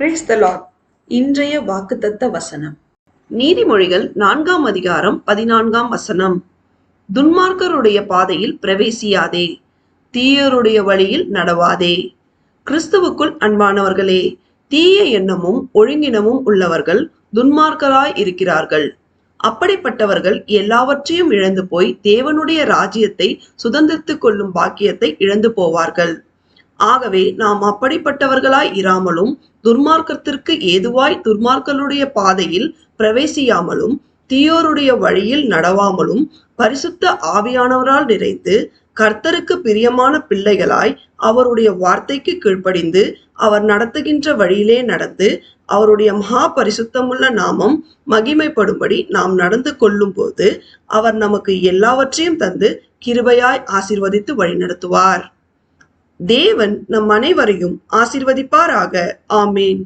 Praise the Lord. இன்றைய வாக்குத்தத்த வசனம் நீதிமொழிகள் 4ஆம் அதிகாரம் 14ஆம் வசனம். துன்மார்க்கருடைய பாதையில் பிரவேசியாதே, தீயருடைய வழியில் நடவாதே. கிறிஸ்துவுக்குள் அன்பானவர்களே, தீய எண்ணமும் ஒழுங்கினமும் உள்ளவர்கள் துன்மார்க்கராய் இருக்கிறார்கள். அப்படிப்பட்டவர்கள் எல்லாவற்றையும் இழந்து போய் தேவனுடைய ராஜ்யத்தை சுதந்திரித்துக் கொள்ளும் பாக்கியத்தை இழந்து போவார்கள். ஆகவே நாம் அப்படிப்பட்டவர்களாய் இராமலும், துன்மார்க்கத்திற்கு ஏதுவாய் துன்மார்க்கருடைய பாதையில் பிரவேசியாமலும், தீயோருடைய வழியில் நடவாமலும், பரிசுத்த ஆவியானவரால் நிறைந்து கர்த்தருக்கு பிரியமான பிள்ளைகளாய் அவருடைய வார்த்தைக்கு கீழ்ப்படிந்து அவர் நடத்துகின்ற வழியிலே நடந்து அவருடைய மகா பரிசுத்தமுள்ள நாமம் மகிமைப்படும்படி நாம் நடந்து கொள்ளும் போது அவர் நமக்கு எல்லாவற்றையும் தந்து கிருபையாய் ஆசீர்வதித்து வழிநடத்துவார். தேவன் நம் அனைவரையும் ஆசீர்வதிப்பாராக. ஆமேன்.